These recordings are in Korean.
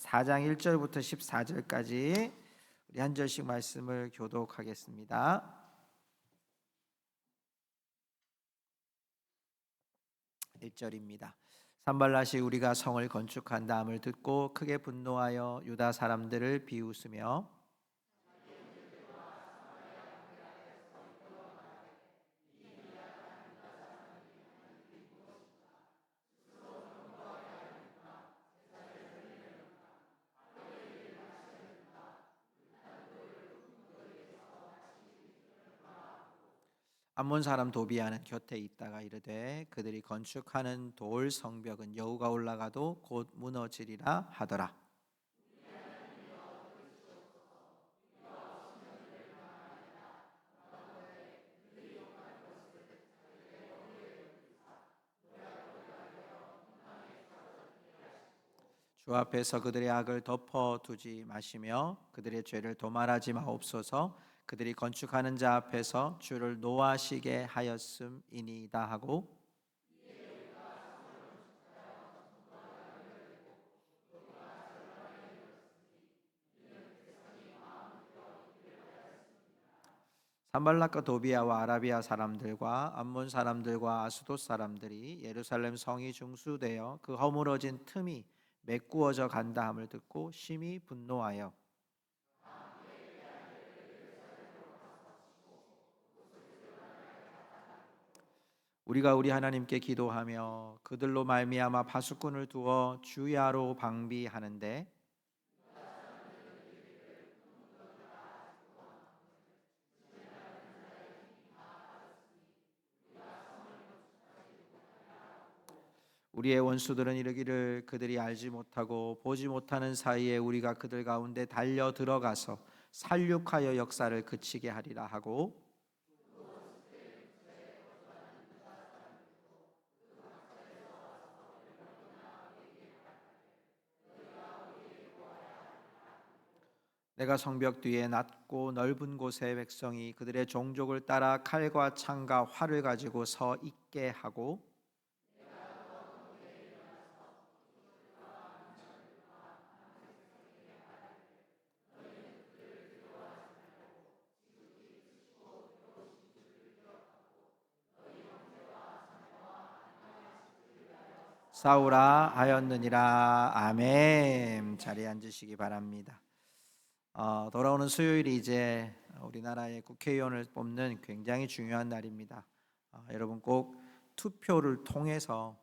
4장 1절부터 14절까지 우리 한 절씩 말씀을 교독하겠습니다. 1절입니다. 산발랏이 우리가 성을 건축한다함을 듣고 크게 분노하여 유다 사람들을 비웃으며 암몬 사람 도비아는 곁에 있다가 이르되 그들이 건축하는 돌 성벽은 여우가 올라가도 곧 무너지리라 하더라. 주 앞에서 그들의 악을 덮어두지 마시며 그들의 죄를 도말하지 마옵소서. 그들이 건축하는 자 앞에서 주를 노하시게 하였음이니이다 하고 산발락과 도비아와 아라비아 사람들과 암몬 사람들과 아스돗 사람들이 예루살렘 성이 중수되어 그 허물어진 틈이 메꾸어져 간다함을 듣고 심히 분노하여 우리가 우리 하나님께 기도하며 그들로 말미암아 파수꾼을 두어 주야로 방비하는데 우리의 원수들은 이르기를 그들이 알지 못하고 보지 못하는 사이에 우리가 그들 가운데 달려 들어가서 살육하여 역사를 그치게 하리라 하고 내가 성벽 뒤에 낮고 넓은 곳에 백성이 그들의 종족을 따라 칼과 창과 활을 가지고 서 있게 하고 싸우라 하였느니라. 아멘. 자리에 앉으시기 바랍니다. 돌아오는 수요일이 이제 우리나라의 국회의원을 뽑는 굉장히 중요한 날입니다. 여러분 꼭 투표를 통해서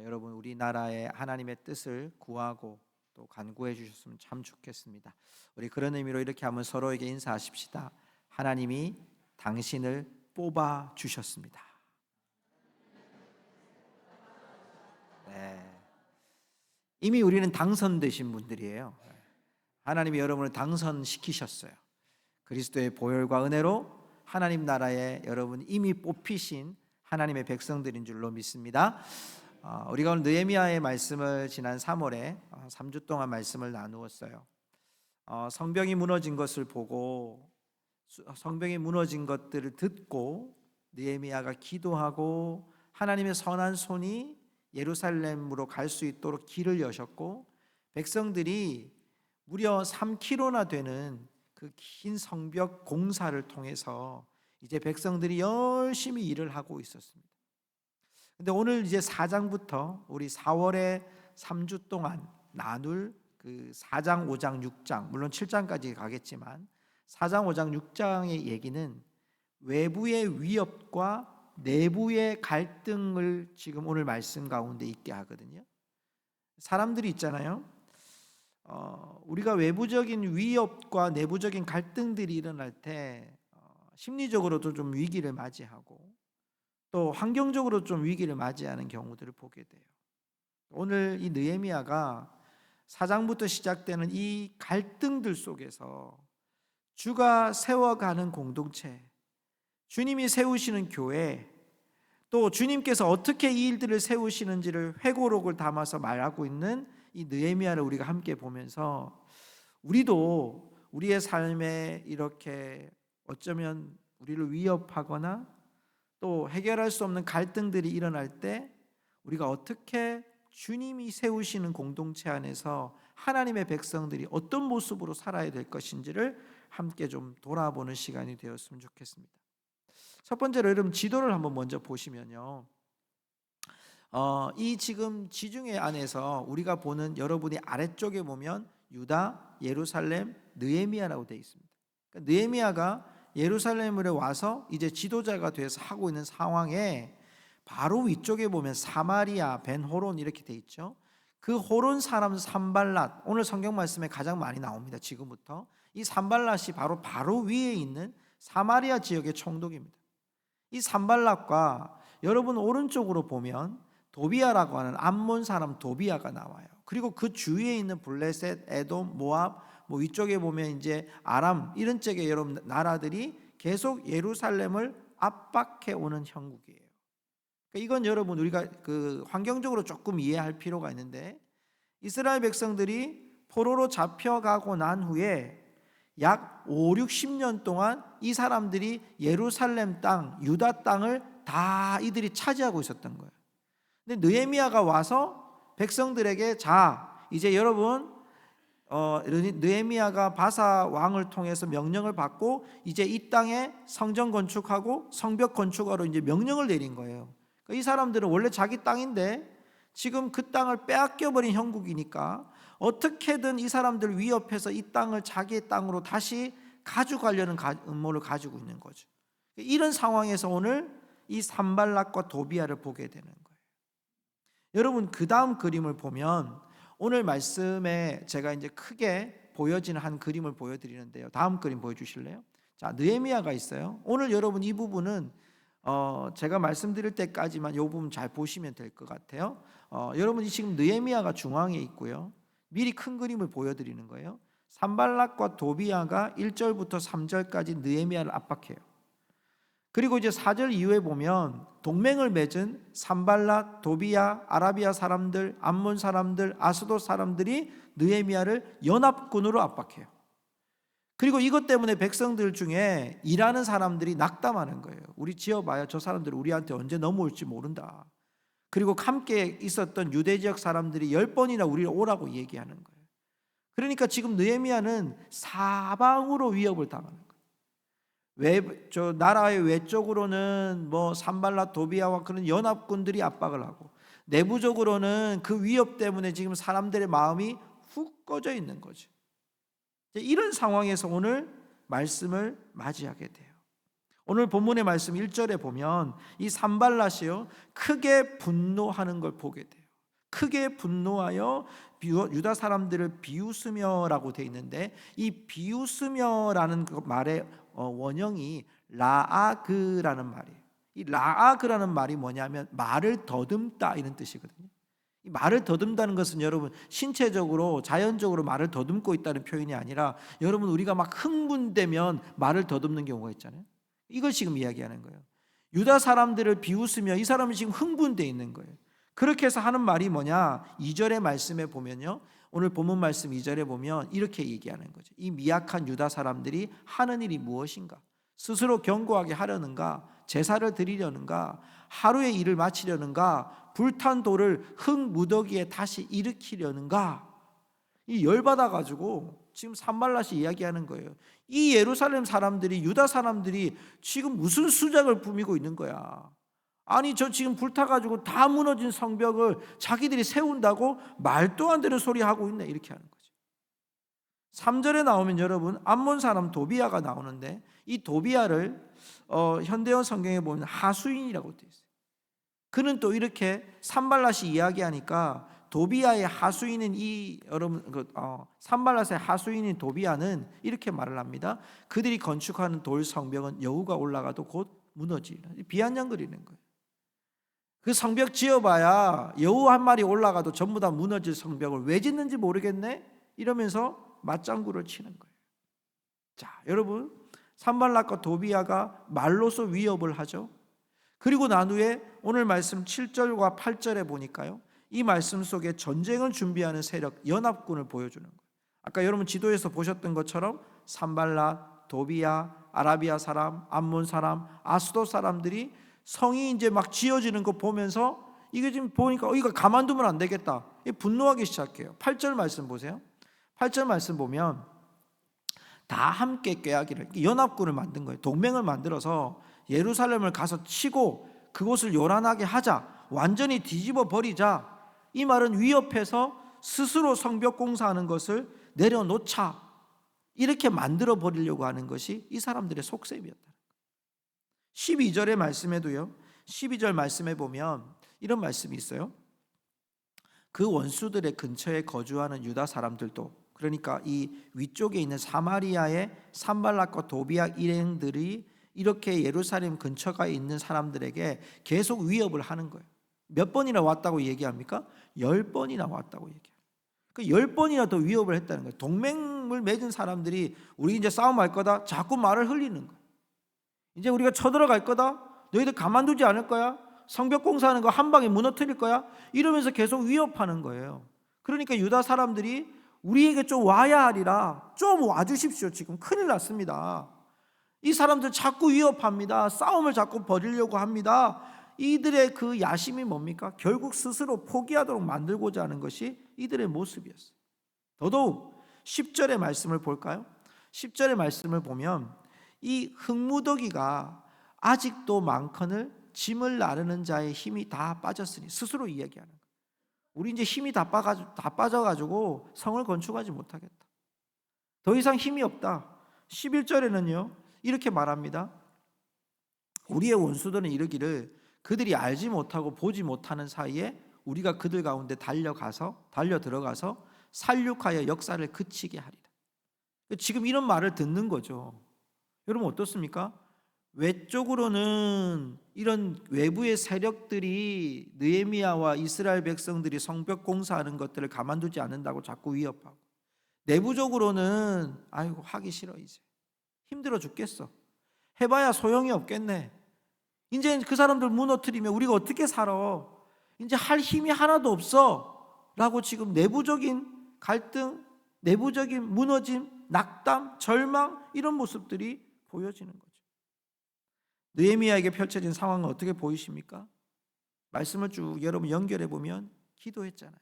여러분 우리나라의 하나님의 뜻을 구하고 또 간구해 주셨으면 참 좋겠습니다. 우리 그런 의미로 이렇게 한번 서로에게 인사하십시다. 하나님이 당신을 뽑아 주셨습니다. 네. 이미 우리는 당선되신 분들이에요. 하나님이 여러분을 당선시키셨어요. 그리스도의 보혈과 은혜로 하나님 나라에 여러분 이미 뽑히신 하나님의 백성들인 줄로 믿습니다. 우리가 오늘 느헤미야의 말씀을 지난 3월에 3주 동안 말씀을 나누었어요. 성벽이 무너진 것을 보고 성벽이 무너진 것들을 듣고 느헤미야가 기도하고 하나님의 선한 손이 예루살렘으로 갈 수 있도록 길을 여셨고 백성들이 무려 3km나 되는 그 긴 성벽 공사를 통해서 이제 백성들이 열심히 일을 하고 있었습니다. 근데 오늘 이제 4장부터 우리 4월에 3주 동안 나눌 그 4장, 5장, 6장 물론 7장까지 가겠지만 4장, 5장, 6장의 얘기는 외부의 위협과 내부의 갈등을 지금 오늘 말씀 가운데 있게 하거든요. 사람들이 있잖아요. 우리가 외부적인 위협과 내부적인 갈등들이 일어날 때 심리적으로도 좀 위기를 맞이하고 또 환경적으로 좀 위기를 맞이하는 경우들을 보게 돼요. 오늘 이 느헤미야가 4장부터 시작되는 이 갈등들 속에서 주가 세워가는 공동체, 주님이 세우시는 교회, 또 주님께서 어떻게 이 일들을 세우시는지를 회고록을 담아서 말하고 있는 이 느헤미야를 우리가 함께 보면서 우리도 우리의 삶에 이렇게 어쩌면 우리를 위협하거나 또 해결할 수 없는 갈등들이 일어날 때 우리가 어떻게 주님이 세우시는 공동체 안에서 하나님의 백성들이 어떤 모습으로 살아야 될 것인지를 함께 좀 돌아보는 시간이 되었으면 좋겠습니다. 첫 번째로 여러분 지도를 한번 먼저 보시면요, 이 지금 지중해 안에서 우리가 보는 여러분이 아래쪽에 보면 유다, 예루살렘, 느헤미야라고 되어 있습니다. 그러니까 느헤미야가 예루살렘에 와서 이제 지도자가 돼서 하고 있는 상황에 바로 위쪽에 보면 사마리아, 벤호론 이렇게 돼 있죠. 그 호론 사람 산발랏, 오늘 성경 말씀에 가장 많이 나옵니다. 지금부터 이 산발랏이 바로 위에 있는 사마리아 지역의 총독입니다. 이 산발랏과 여러분 오른쪽으로 보면 도비아라고 하는 암몬 사람 도비아가 나와요. 그리고 그 주위에 있는 블레셋, 에돔, 모압, 위쪽에 보면 이제 아람 이런 쪽에 여러분 나라들이 계속 예루살렘을 압박해 오는 형국이에요. 이건 여러분 우리가 그 환경적으로 조금 이해할 필요가 있는데, 이스라엘 백성들이 포로로 잡혀가고 난 후에 약 5, 60년 동안 이 사람들이 예루살렘 땅, 유다 땅을 다 이들이 차지하고 있었던 거예요. 근데 느헤미야가 와서 백성들에게 자, 이제 여러분 느헤미야가 바사 왕을 통해서 명령을 받고 이제 이 땅에 성전 건축하고 성벽 건축하러 이제 명령을 내린 거예요. 이 사람들은 원래 자기 땅인데 지금 그 땅을 빼앗겨버린 형국이니까 어떻게든 이 사람들 위협해서 이 땅을 자기의 땅으로 다시 가져가려는 음모를 가지고 있는 거죠. 이런 상황에서 오늘 이 산발랏과 도비아를 보게 되는 거예요. 여러분 그 다음 그림을 보면 오늘 말씀에 제가 이제 크게 보여지는 한 그림을 보여드리는데요. 다음 그림 보여주실래요? 자, 느헤미야가 있어요. 오늘 여러분 이 부분은 제가 말씀드릴 때까지만 이 부분 잘 보시면 될 것 같아요. 여러분이 지금 느헤미야가 중앙에 있고요. 미리 큰 그림을 보여드리는 거예요. 산발랏과 도비아가 1절부터 3절까지 느헤미야를 압박해요. 그리고 이제 4절 이후에 보면 동맹을 맺은 산발랏, 도비아, 아라비아 사람들, 암몬 사람들, 아스돗 사람들이 느헤미야를 연합군으로 압박해요. 그리고 이것 때문에 백성들 중에 일하는 사람들이 낙담하는 거예요. 우리 지어봐야 저 사람들 우리한테 언제 넘어올지 모른다. 그리고 함께 있었던 유대 지역 사람들이 10번이나 우리를 오라고 얘기하는 거예요. 그러니까 지금 느헤미야는 사방으로 위협을 당하는 거예요. 저 나라의 외쪽으로는 산발랏, 도비아와 그런 연합군들이 압박을 하고, 내부적으로는 그 위협 때문에 지금 사람들의 마음이 훅 꺼져 있는 거죠. 이런 상황에서 오늘 말씀을 맞이하게 돼요. 오늘 본문의 말씀 1절에 보면 이 산발랏이요 크게 분노하는 걸 보게 돼요. 크게 분노하여 유다 사람들을 비웃으며라고 되어 있는데, 이 비웃으며라는 그 말의 원형이 라아그라는 말이에요. 이 라아그라는 말이 뭐냐면 말을 더듬다 이런 뜻이거든요. 이 말을 더듬다는 것은 여러분 신체적으로 자연적으로 말을 더듬고 있다는 표현이 아니라, 여러분 우리가 막 흥분되면 말을 더듬는 경우가 있잖아요. 이걸 지금 이야기하는 거예요. 유다 사람들을 비웃으며 이 사람은 지금 흥분되어 있는 거예요. 그렇게 해서 하는 말이 뭐냐, 2절의 말씀에 보면요, 오늘 본문 말씀 2절에 보면 이렇게 얘기하는 거죠. 이 미약한 유다 사람들이 하는 일이 무엇인가? 스스로 견고하게 하려는가? 제사를 드리려는가? 하루의 일을 마치려는가? 불탄 돌을 흙 무더기에 다시 일으키려는가? 이 열받아가지고 지금 산발랏이 이야기하는 거예요. 이 예루살렘 사람들이, 유다 사람들이 지금 무슨 수작을 부리고 있는 거야? 아니 저 지금 불타가지고 다 무너진 성벽을 자기들이 세운다고 말도 안 되는 소리 하고 있네, 이렇게 하는 거죠. 3절에 나오면 여러분 암몬 사람 도비아가 나오는데, 이 도비아를 현대어 성경에 보면 하수인이라고 되어 있어요. 그는 또 이렇게 산발랏이 이야기하니까 도비아의 하수인은 여러분 산발랏의 하수인인 도비아는 이렇게 말을 합니다. 그들이 건축하는 돌 성벽은 여우가 올라가도 곧 무너지리라. 비아냥거리는 거예요. 그 성벽 지어봐야 여우 한 마리 올라가도 전부 다 무너질 성벽을 왜 짓는지 모르겠네, 이러면서 맞장구를 치는 거예요. 자, 여러분 산발랏과 도비아가 말로서 위협을 하죠. 그리고 난 후에 오늘 말씀 7절과 8절에 보니까요, 이 말씀 속에 전쟁을 준비하는 세력, 연합군을 보여주는 거예요. 아까 여러분 지도에서 보셨던 것처럼 산발랏, 도비아, 아라비아 사람, 암몬 사람, 아스돗 사람들이 성이 이제 막 지어지는 거 보면서 이게 지금 보니까 이거 가만두면 안 되겠다. 분노하기 시작해요. 8절 말씀 보세요. 8절 말씀 보면 다 함께 꾀하기를, 연합군을 만든 거예요. 동맹을 만들어서 예루살렘을 가서 치고 그곳을 요란하게 하자, 완전히 뒤집어 버리자. 이 말은 위협해서 스스로 성벽 공사하는 것을 내려놓자, 이렇게 만들어 버리려고 하는 것이 이 사람들의 속셈이었다. 12절의 말씀에도요, 12절 말씀에 보면 이런 말씀이 있어요. 그 원수들의 근처에 거주하는 유다 사람들도, 그러니까 이 위쪽에 있는 사마리아의 산발락과 도비아 일행들이 이렇게 예루살렘 근처가 있는 사람들에게 계속 위협을 하는 거예요. 몇 번이나 왔다고 얘기합니까? 10번이나 왔다고 얘기해요. 그 10번이나 더 위협을 했다는 거예요. 동맹을 맺은 사람들이 우리 이제 싸움할 거다, 자꾸 말을 흘리는 거예요. 이제 우리가 쳐들어갈 거다, 너희들 가만두지 않을 거야, 성벽 공사하는 거 한 방에 무너뜨릴 거야, 이러면서 계속 위협하는 거예요. 그러니까 유다 사람들이 우리에게 좀 와야 하리라, 좀 와주십시오, 지금 큰일 났습니다, 이 사람들 자꾸 위협합니다, 싸움을 자꾸 벌이려고 합니다. 이들의 그 야심이 뭡니까? 결국 스스로 포기하도록 만들고자 하는 것이 이들의 모습이었어요. 더더욱 10절의 말씀을 볼까요? 10절의 말씀을 보면 이 흙무더기가 아직도 많거늘 짐을 나르는 자의 힘이 다 빠졌으니, 스스로 이야기하는 거예요. 우리 이제 힘이 다 빠져가지고 성을 건축하지 못하겠다, 더 이상 힘이 없다. 11절에는요 이렇게 말합니다. 우리의 원수들은 이르기를 그들이 알지 못하고 보지 못하는 사이에 우리가 그들 가운데 달려 들어가서 살육하여 역사를 그치게 하리라. 지금 이런 말을 듣는 거죠. 여러분 어떻습니까? 외적으로는 이런 외부의 세력들이 느헤미야와 이스라엘 백성들이 성벽 공사하는 것들을 가만두지 않는다고 자꾸 위협하고, 내부적으로는 아이고 하기 싫어, 이제 힘들어 죽겠어, 해봐야 소용이 없겠네, 이제 그 사람들 무너뜨리면 우리가 어떻게 살아, 이제 할 힘이 하나도 없어 라고 지금 내부적인 갈등, 내부적인 무너짐, 낙담, 절망, 이런 모습들이 보여지는 거죠. 느헤미야에게 펼쳐진 상황은 어떻게 보이십니까? 말씀을 쭉 여러분 연결해 보면 기도했잖아요.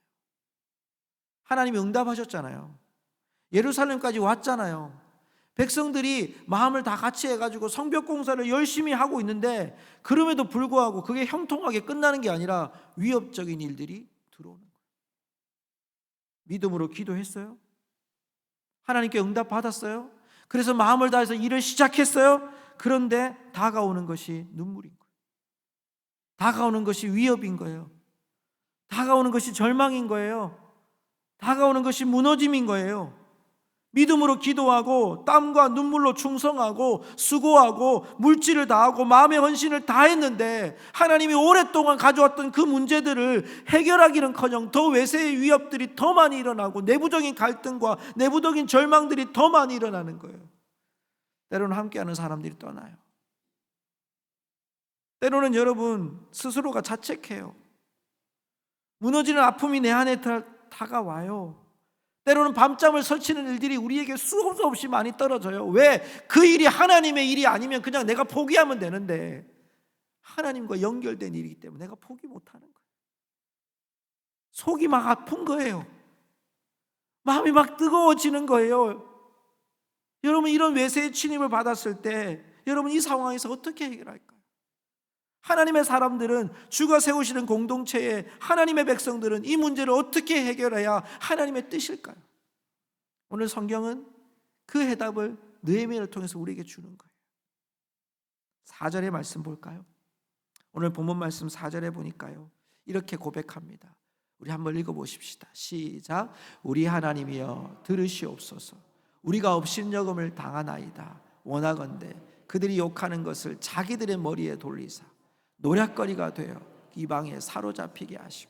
하나님이 응답하셨잖아요. 예루살렘까지 왔잖아요. 백성들이 마음을 다 같이 해가지고 성벽 공사를 열심히 하고 있는데, 그럼에도 불구하고 그게 형통하게 끝나는 게 아니라 위협적인 일들이 들어오는 거예요. 믿음으로 기도했어요. 하나님께 응답 받았어요. 그래서 마음을 다해서 일을 시작했어요. 그런데 다가오는 것이 눈물인 거예요. 다가오는 것이 위협인 거예요. 다가오는 것이 절망인 거예요. 다가오는 것이 무너짐인 거예요. 믿음으로 기도하고 땀과 눈물로 충성하고 수고하고 물질을 다하고 마음의 헌신을 다했는데, 하나님이 오랫동안 가져왔던 그 문제들을 해결하기는커녕 더 외세의 위협들이 더 많이 일어나고 내부적인 갈등과 내부적인 절망들이 더 많이 일어나는 거예요. 때로는 함께하는 사람들이 떠나요. 때로는 여러분 스스로가 자책해요. 무너지는 아픔이 내 안에 다가와요. 때로는 밤잠을 설치는 일들이 우리에게 수도 없이 많이 떨어져요. 왜? 그 일이 하나님의 일이 아니면 그냥 내가 포기하면 되는데, 하나님과 연결된 일이기 때문에 내가 포기 못하는 거예요. 속이 막 아픈 거예요. 마음이 막 뜨거워지는 거예요. 여러분 이런 외세의 침입을 받았을 때 여러분 이 상황에서 어떻게 해결할까요? 하나님의 사람들은, 주가 세우시는 공동체에 하나님의 백성들은 이 문제를 어떻게 해결해야 하나님의 뜻일까요? 오늘 성경은 그 해답을 느헤미야를 통해서 우리에게 주는 거예요. 4절의 말씀 볼까요? 오늘 본문 말씀 4절에 보니까요 이렇게 고백합니다. 우리 한번 읽어보십시다. 시작. 우리 하나님이여 들으시옵소서. 우리가 업신여금을 당하나이다. 원하건대 그들이 욕하는 것을 자기들의 머리에 돌리사 노략거리가 되어 이방에 사로잡히게 하시고.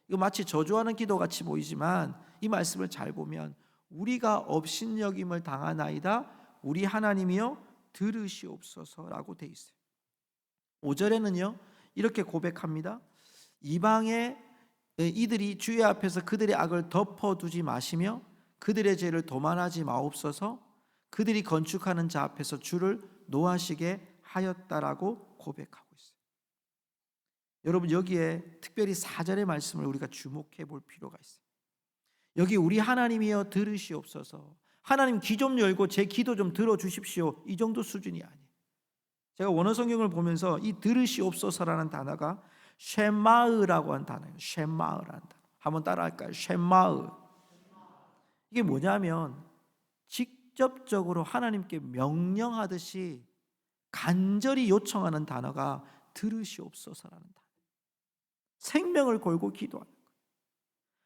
이거 마치 저주하는 기도같이 보이지만 이 말씀을 잘 보면 우리가 업신여김을 당하나이다. 우리 하나님이여 들으시옵소서라고 돼 있어요. 5절에는요 이렇게 고백합니다. 이방에 이들이 주의 앞에서 그들의 악을 덮어두지 마시며 그들의 죄를 도만하지 마옵소서. 그들이 건축하는 자 앞에서 주를 노하시게 하였다라고 고백하고 있어요. 여러분, 여기에 특별히 4절의 말씀을 우리가 주목해 볼 필요가 있어요. 여기 우리 하나님이여 들으시옵소서, 하나님 귀 좀 열고 제 기도 좀 들어주십시오, 이 정도 수준이 아니에요. 제가 원어 성경을 보면서 이 들으시옵소서라는 단어가 쉐마으라고 하는 단어예요. 쉐마으라는 단어. 한번 따라할까요? 쉐마으. 이게 뭐냐면 직접적으로 하나님께 명령하듯이 간절히 요청하는 단어가 들으시옵소서라는 단어. 생명을 걸고 기도하는 거예요.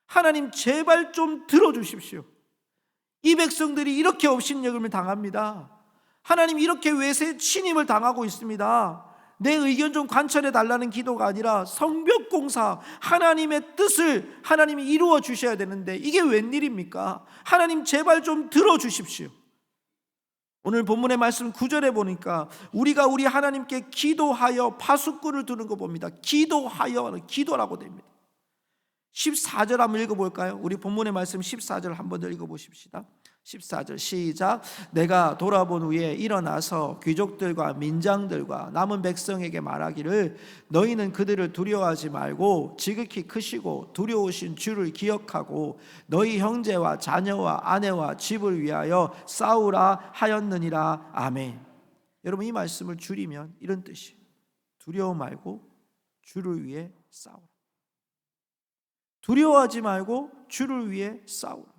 하나님 제발 좀 들어주십시오. 이 백성들이 이렇게 업신여김을 당합니다. 하나님 이렇게 외세 침입을 당하고 있습니다. 내 의견 좀 관철해 달라는 기도가 아니라 성벽공사, 하나님의 뜻을 하나님이 이루어 주셔야 되는데 이게 웬일입니까? 하나님 제발 좀 들어주십시오. 오늘 본문의 말씀 9절에 보니까 우리가 우리 하나님께 기도하여 파수꾼을 두는 거 봅니다. 기도하여, 기도라고 됩니다. 14절 한번 읽어볼까요? 우리 본문의 말씀 14절 한번 더 읽어보십시다. 14절 시작. 내가 돌아본 후에 일어나서 귀족들과 민장들과 남은 백성에게 말하기를 너희는 그들을 두려워하지 말고 지극히 크시고 두려우신 주를 기억하고 너희 형제와 자녀와 아내와 집을 위하여 싸우라 하였느니라. 아멘. 여러분, 이 말씀을 줄이면 이런 뜻이에요. 두려워 말고 주를 위해 싸우라. 두려워하지 말고 주를 위해 싸우라.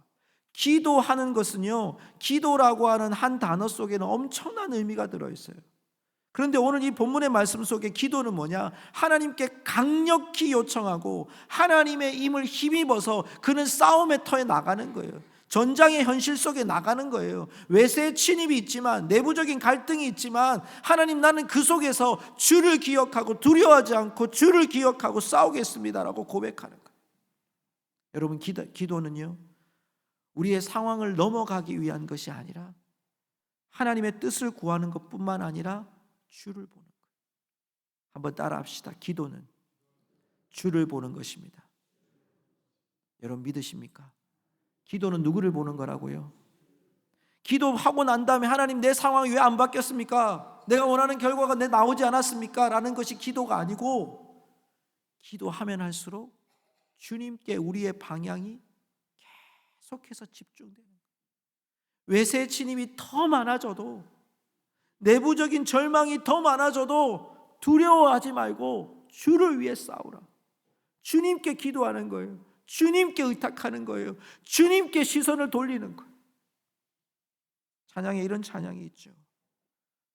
기도하는 것은요, 기도라고 하는 한 단어 속에는 엄청난 의미가 들어있어요. 그런데 오늘 이 본문의 말씀 속에 기도는 뭐냐? 하나님께 강력히 요청하고 하나님의 힘을 힘입어서 그는 싸움의 터에 나가는 거예요. 전장의 현실 속에 나가는 거예요. 외세의 침입이 있지만, 내부적인 갈등이 있지만, 하나님 나는 그 속에서 주를 기억하고 두려워하지 않고 주를 기억하고 싸우겠습니다라고 고백하는 거예요. 여러분, 기도는요, 우리의 상황을 넘어가기 위한 것이 아니라 하나님의 뜻을 구하는 것뿐만 아니라 주를 보는 거예요. 한번 따라 합시다. 기도는 주를 보는 것입니다. 여러분, 믿으십니까? 기도는 누구를 보는 거라고요? 기도하고 난 다음에 하나님 내 상황이 왜 안 바뀌었습니까? 내가 원하는 결과가 내 나오지 않았습니까? 라는 것이 기도가 아니고, 기도하면 할수록 주님께 우리의 방향이 계속해서 집중되는 거예요. 외세 침입이 더 많아져도, 내부적인 절망이 더 많아져도 두려워하지 말고 주를 위해 싸우라. 주님께 기도하는 거예요. 주님께 의탁하는 거예요. 주님께 시선을 돌리는 거예요. 찬양에 이런 찬양이 있죠.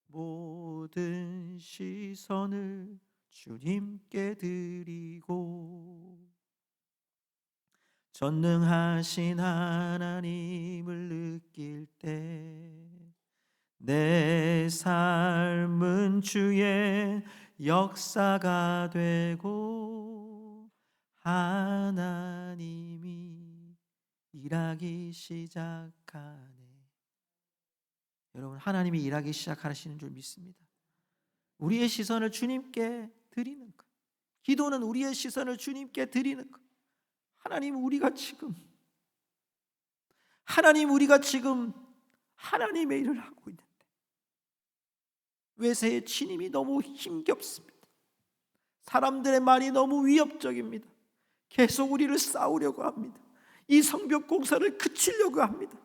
모든 시선을 주님께 드리고 전능하신 하나님을 느낄 때 내 삶은 주의 역사가 되고 하나님이 일하기 시작하네. 여러분, 하나님이 일하기 시작하시는 줄 믿습니다. 우리의 시선을 주님께 드리는 것, 기도는 우리의 시선을 주님께 드리는 것. 하나님, 우리가 지금 하나님의 일을 하고 있는데 외세의 침입이 너무 힘겹습니다. 사람들의 말이 너무 위협적입니다. 계속 우리를 싸우려고 합니다. 이 성벽 공사를 그치려고 합니다.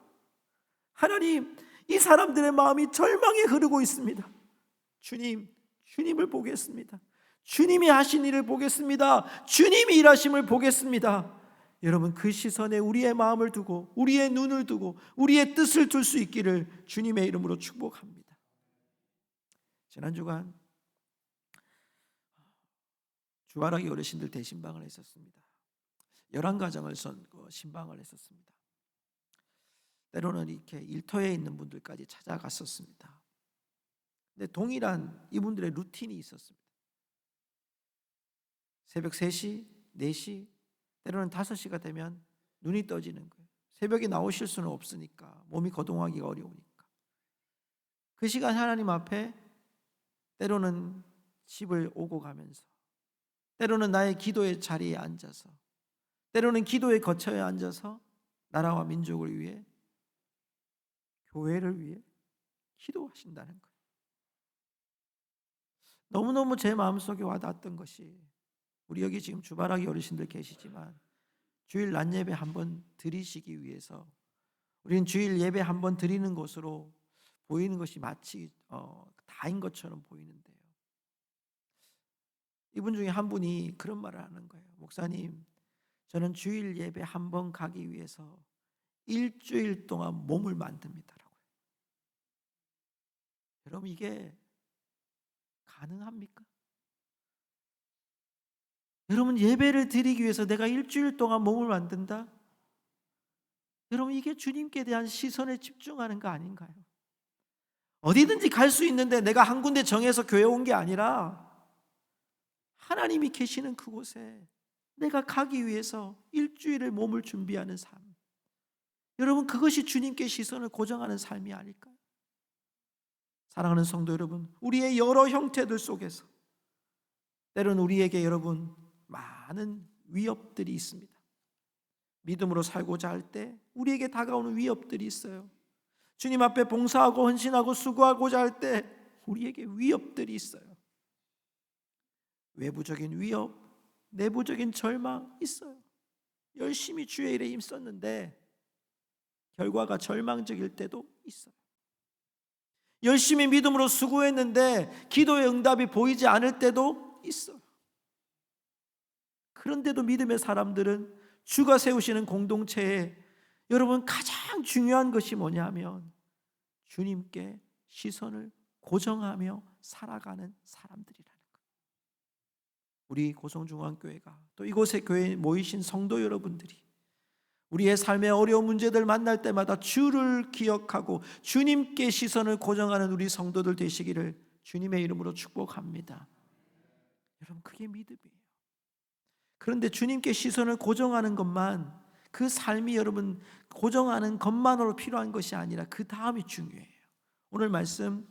하나님, 이 사람들의 마음이 절망에 흐르고 있습니다. 주님을 보겠습니다. 주님이 하신 일을 보겠습니다. 주님이 일하심을 보겠습니다. 여러분, 그 시선에 우리의 마음을 두고 우리의 눈을 두고 우리의 뜻을 둘 수 있기를 주님의 이름으로 축복합니다. 지난 주간 주말하기 어르신들 대신방을 했었습니다. 11가정을 신방을 했었습니다. 때로는 이렇게 일터에 있는 분들까지 찾아갔었습니다. 근데 동일한 이분들의 루틴이 있었습니다. 새벽 3시, 4시, 때로는 5시가 되면 눈이 떠지는 거예요. 새벽에 나오실 수는 없으니까, 몸이 거동하기가 어려우니까. 그 시간 하나님 앞에 때로는 집을 오고 가면서, 때로는 나의 기도의 자리에 앉아서, 때로는 기도의 거처에 앉아서 나라와 민족을 위해, 교회를 위해 기도하신다는 거예요. 너무너무 제 마음속에 와닿았던 것이, 우리 여기 지금 주바라기 어르신들 계시지만 주일 낮 예배 한번 드리시기 위해서 우리는 주일 예배 한번 드리는 것으로 보이는 것이 마치 다인 것처럼 보이는데요. 이분 중에 한 분이 그런 말을 하는 거예요. 목사님, 저는 주일 예배 한번 가기 위해서 일주일 동안 몸을 만듭니다라고요. 여러분, 이게 가능합니까? 여러분, 예배를 드리기 위해서 내가 일주일 동안 몸을 만든다? 여러분, 이게 주님께 대한 시선에 집중하는 거 아닌가요? 어디든지 갈 수 있는데 내가 한 군데 정해서 교회 온 게 아니라 하나님이 계시는 그곳에 내가 가기 위해서 일주일을 몸을 준비하는 삶. 여러분, 그것이 주님께 시선을 고정하는 삶이 아닐까요? 사랑하는 성도 여러분, 우리의 여러 형태들 속에서 때로는 우리에게 여러분 많은 위협들이 있습니다. 믿음으로 살고자 할 때 우리에게 다가오는 위협들이 있어요. 주님 앞에 봉사하고 헌신하고 수고하고자 할 때 우리에게 위협들이 있어요. 외부적인 위협, 내부적인 절망 있어요. 열심히 주의 일에 힘썼는데 결과가 절망적일 때도 있어요. 열심히 믿음으로 수고했는데 기도의 응답이 보이지 않을 때도 있어요. 그런데도 믿음의 사람들은 주가 세우시는 공동체에 여러분 가장 중요한 것이 뭐냐면 주님께 시선을 고정하며 살아가는 사람들이라는 거예요. 우리 고성중앙교회가 또 이곳에 교회에 모이신 성도 여러분들이 우리의 삶의 어려운 문제들 만날 때마다 주를 기억하고 주님께 시선을 고정하는 우리 성도들 되시기를 주님의 이름으로 축복합니다. 여러분, 그게 믿음이에요. 그런데 주님께 시선을 고정하는 것만, 그 삶이 여러분 고정하는 것만으로 필요한 것이 아니라 그 다음이 중요해요. 오늘 말씀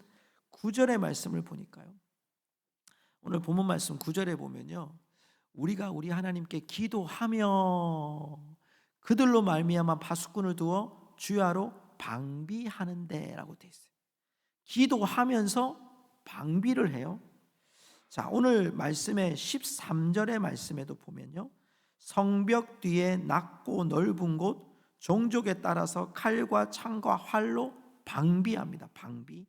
9절의 말씀을 보니까요, 오늘 본문 말씀 9절에 보면요, 우리가 우리 하나님께 기도하며 그들로 말미암아 파수꾼을 두어 주야로 방비하는데 라고 되어 있어요. 기도하면서 방비를 해요. 자, 오늘 말씀의 13절의 말씀에도 보면요, 성벽 뒤에 낮고 넓은 곳 종족에 따라서 칼과 창과 활로 방비합니다. 방비.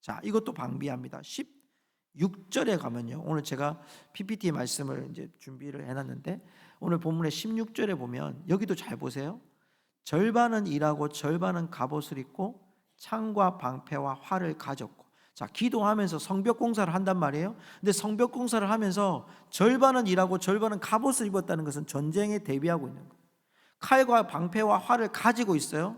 자, 이것도 방비합니다. 16절에 가면요, 오늘 제가 PPT 말씀을 이제 준비를 해놨는데 오늘 본문의 16절에 보면 여기도 잘 보세요. 절반은 일하고 절반은 갑옷을 입고 창과 방패와 활을 가졌고. 자, 기도하면서 성벽 공사를 한단 말이에요. 근데 성벽 공사를 하면서 절반은 일하고 절반은 갑옷을 입었다는 것은 전쟁에 대비하고 있는 거예요. 칼과 방패와 활을 가지고 있어요.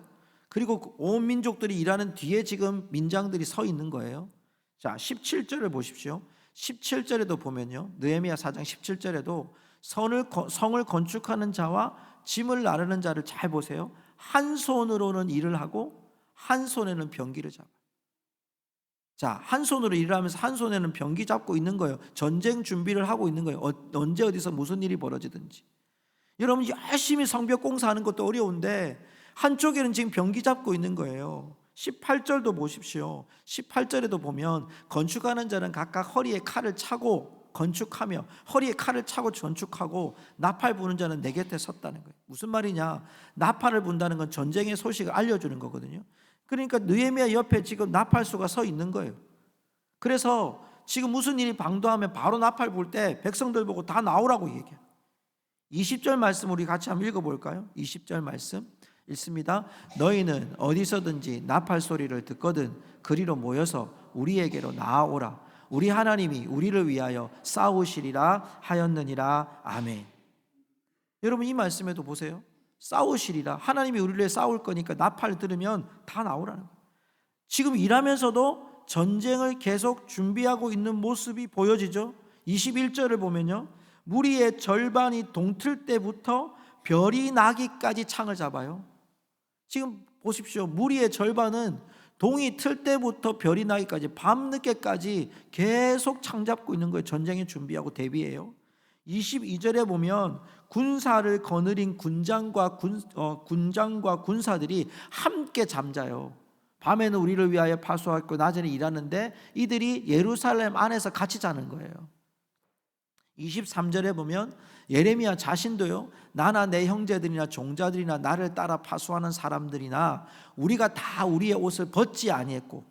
그리고 온 민족들이 일하는 뒤에 지금 민장들이 서 있는 거예요. 자, 17절을 보십시오. 17절에도 보면요, 느헤미야 4장 17절에도 성을 건축하는 자와 짐을 나르는 자를 잘 보세요. 한 손으로는 일을 하고 한 손에는 병기를 잡아요. 자, 한 손으로 일을 하면서 한 손에는 병기 잡고 있는 거예요. 전쟁 준비를 하고 있는 거예요. 언제 어디서 무슨 일이 벌어지든지. 여러분, 열심히 성벽 공사하는 것도 어려운데 한쪽에는 지금 병기 잡고 있는 거예요. 18절도 보십시오. 18절에도 보면 건축하는 자는 각각 허리에 칼을 차고 건축하며 허리에 칼을 차고 건축하고 나팔 부는 자는 내 곁에 섰다는 거예요. 무슨 말이냐? 나팔을 분다는 건 전쟁의 소식을 알려주는 거거든요. 그러니까 느헤미야 옆에 지금 나팔수가 서 있는 거예요. 그래서 지금 무슨 일이 방도하면 바로 나팔 불 때 백성들 보고 다 나오라고 얘기해요. 20절 말씀 우리 같이 한번 읽어볼까요? 20절 말씀 읽습니다. 너희는 어디서든지 나팔 소리를 듣거든 그리로 모여서 우리에게로 나아오라. 우리 하나님이 우리를 위하여 싸우시리라 하였느니라. 아멘. 여러분, 이 말씀에도 보세요. 싸우시리라. 하나님이 우리를 위해 싸울 거니까 나팔 들으면 다 나오라는 거예요. 지금 일하면서도 전쟁을 계속 준비하고 있는 모습이 보여지죠. 21절을 보면요, 무리의 절반이 동틀 때부터 별이 나기까지 창을 잡아요. 지금 보십시오. 무리의 절반은 동이 틀 때부터 별이 나기까지 밤늦게까지 계속 창 잡고 있는 거예요. 전쟁에 준비하고 대비해요. 22절에 보면 군사를 거느린 군장과 군사들이 함께 잠자요. 밤에는 우리를 위하여 파수하고 낮에는 일하는데 이들이 예루살렘 안에서 같이 자는 거예요. 23절에 보면 예레미야 자신도요, 나나 내 형제들이나 종자들이나 나를 따라 파수하는 사람들이나 우리가 다 우리의 옷을 벗지 아니했고,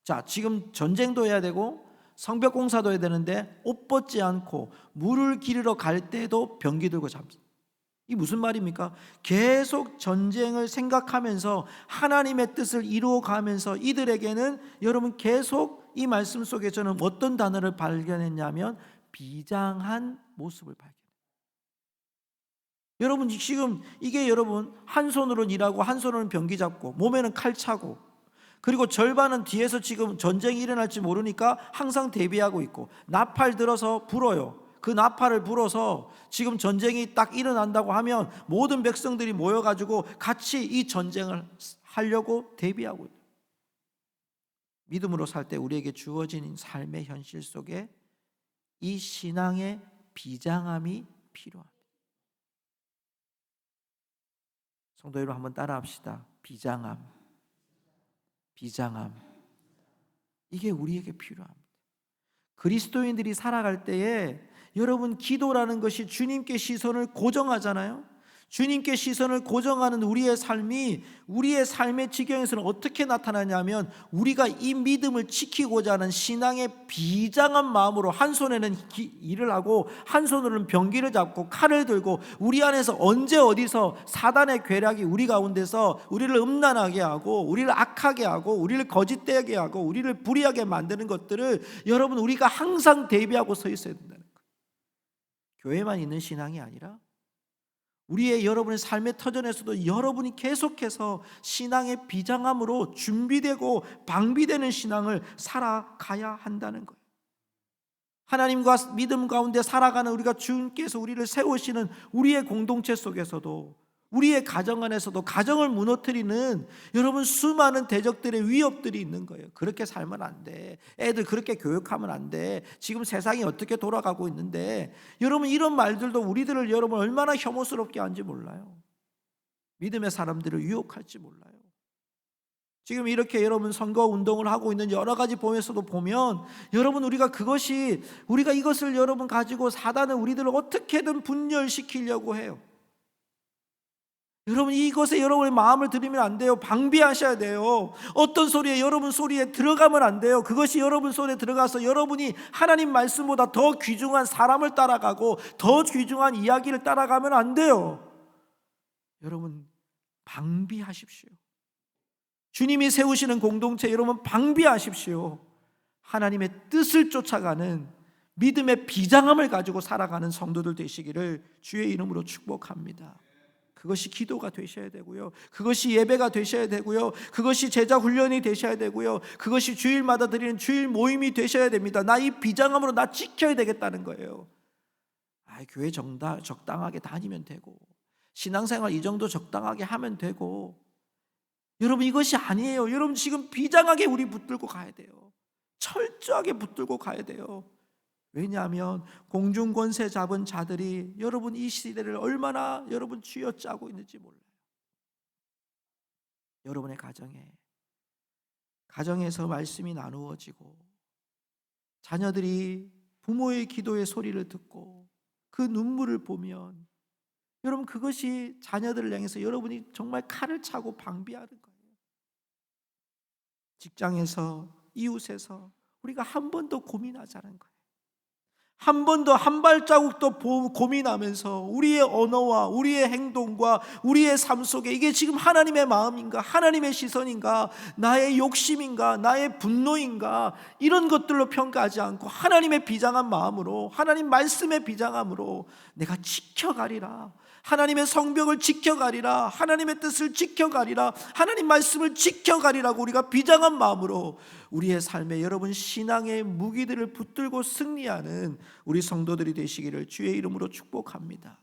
자, 지금 전쟁도 해야 되고 성벽 공사도 해야 되는데 옷 벗지 않고 물을 기르러 갈 때도 병기 들고 잡니다. 이 무슨 말입니까? 계속 전쟁을 생각하면서 하나님의 뜻을 이루어가면서 이들에게는, 여러분, 계속 이 말씀 속에 저는 어떤 단어를 발견했냐면 비장한 모습을 발견해요. 여러분, 지금 이게 여러분 한 손으로는 일하고 한 손으로는 병기 잡고 몸에는 칼 차고, 그리고 절반은 뒤에서 지금 전쟁이 일어날지 모르니까 항상 대비하고 있고, 나팔 들어서 불어요. 그 나팔을 불어서 지금 전쟁이 딱 일어난다고 하면 모든 백성들이 모여가지고 같이 이 전쟁을 하려고 대비하고 있어요. 믿음으로 살 때 우리에게 주어진 삶의 현실 속에 이 신앙의 비장함이 필요합니다. 성도 여러분, 한번 따라합시다. 비장함. 이게 우리에게 필요합니다. 그리스도인들이 살아갈 때에 여러분, 기도라는 것이 주님께 시선을 고정하잖아요. 주님께 시선을 고정하는 우리의 삶이, 우리의 삶의 지경에서는 어떻게 나타나냐면, 우리가 이 믿음을 지키고자 하는 신앙의 비장한 마음으로 한 손에는 일을 하고 한 손으로는 병기를 잡고 칼을 들고, 우리 안에서 언제 어디서 사단의 괴략이 우리 가운데서 우리를 음란하게 하고 우리를 악하게 하고 우리를 거짓되게 하고 우리를 불의하게 만드는 것들을 여러분, 우리가 항상 대비하고 서 있어야 된다는 거예요. 교회만 있는 신앙이 아니라 우리의, 여러분의 삶의 터전에서도 여러분이 계속해서 신앙의 비장함으로 준비되고 방비되는 신앙을 살아가야 한다는 거예요. 하나님과 믿음 가운데 살아가는 우리가, 주님께서 우리를 세우시는 우리의 공동체 속에서도, 우리의 가정 안에서도 가정을 무너뜨리는 여러분 수많은 대적들의 위협들이 있는 거예요. 그렇게 살면 안 돼. 애들 그렇게 교육하면 안 돼. 지금 세상이 어떻게 돌아가고 있는데, 여러분, 이런 말들도 우리들을 여러분 얼마나 혐오스럽게 하는지 몰라요. 믿음의 사람들을 유혹할지 몰라요. 지금 이렇게 여러분 선거 운동을 하고 있는 여러 가지 보면서도 보면, 여러분, 우리가 이것을 여러분 가지고 사단은 우리들을 어떻게든 분열시키려고 해요. 여러분, 이것에 여러분의 마음을 들이면 안 돼요. 방비하셔야 돼요. 어떤 소리에, 여러분 소리에 들어가면 안 돼요. 그것이 여러분 소리에 들어가서 여러분이 하나님 말씀보다 더 귀중한 사람을 따라가고 더 귀중한 이야기를 따라가면 안 돼요. 여러분, 방비하십시오. 주님이 세우시는 공동체, 여러분 방비하십시오. 하나님의 뜻을 쫓아가는 믿음의 비장함을 가지고 살아가는 성도들 되시기를 주의 이름으로 축복합니다. 그것이 기도가 되셔야 되고요. 그것이 예배가 되셔야 되고요. 그것이 제자 훈련이 되셔야 되고요. 그것이 주일마다 드리는 주일 모임이 되셔야 됩니다. 나 이 비장함으로 나 지켜야 되겠다는 거예요. 교회 적당하게 다니면 되고, 신앙생활 이 정도 적당하게 하면 되고, 여러분, 이것이 아니에요. 여러분, 지금 비장하게 우리 붙들고 가야 돼요. 철저하게 붙들고 가야 돼요. 왜냐하면 공중권세 잡은 자들이 여러분 이 시대를 얼마나 여러분 쥐어짜고 있는지 몰라요. 여러분의 가정에서 말씀이 나누어지고, 자녀들이 부모의 기도의 소리를 듣고 그 눈물을 보면, 여러분, 그것이 자녀들을 향해서 여러분이 정말 칼을 차고 방비하는 거예요. 직장에서, 이웃에서 우리가 한 번 더 고민하자는 거예요. 한 번 더, 한 발자국 더 고민하면서 우리의 언어와 우리의 행동과 우리의 삶 속에 이게 지금 하나님의 마음인가, 하나님의 시선인가, 나의 욕심인가, 나의 분노인가, 이런 것들로 평가하지 않고 하나님의 비장한 마음으로, 하나님 말씀의 비장함으로 내가 지켜가리라, 하나님의 성벽을 지켜가리라, 하나님의 뜻을 지켜가리라, 하나님 말씀을 지켜가리라고 우리가 비장한 마음으로 우리의 삶에 여러분 신앙의 무기들을 붙들고 승리하는 우리 성도들이 되시기를 주의 이름으로 축복합니다.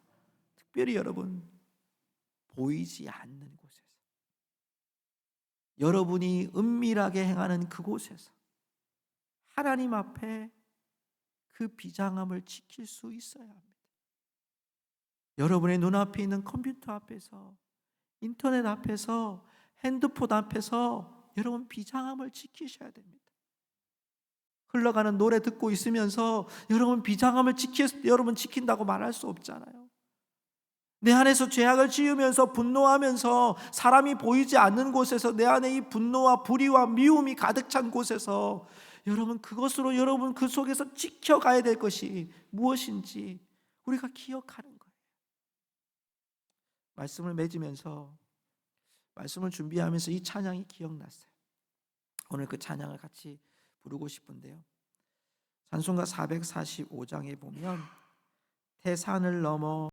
특별히 여러분, 보이지 않는 곳에서, 여러분이 은밀하게 행하는 그곳에서 하나님 앞에 그 비장함을 지킬 수 있어야 합니다. 여러분의 눈앞에 있는 컴퓨터 앞에서, 인터넷 앞에서, 핸드폰 앞에서 여러분 비장함을 지키셔야 됩니다. 흘러가는 노래 듣고 있으면서 여러분 비장함을 여러분 지킨다고 말할 수 없잖아요. 내 안에서 죄악을 지으면서 분노하면서 사람이 보이지 않는 곳에서 내 안에 이 분노와 불의와 미움이 가득 찬 곳에서 여러분 그것으로 여러분 그 속에서 지켜가야 될 것이 무엇인지 우리가 기억하는 거예요. 말씀을 맺으면서 말씀을 준비하면서 이 찬양이 기억났어요. 오늘 그 찬양을 같이 부르고 싶은데요. 찬송가 445장에 보면 태산을 넘어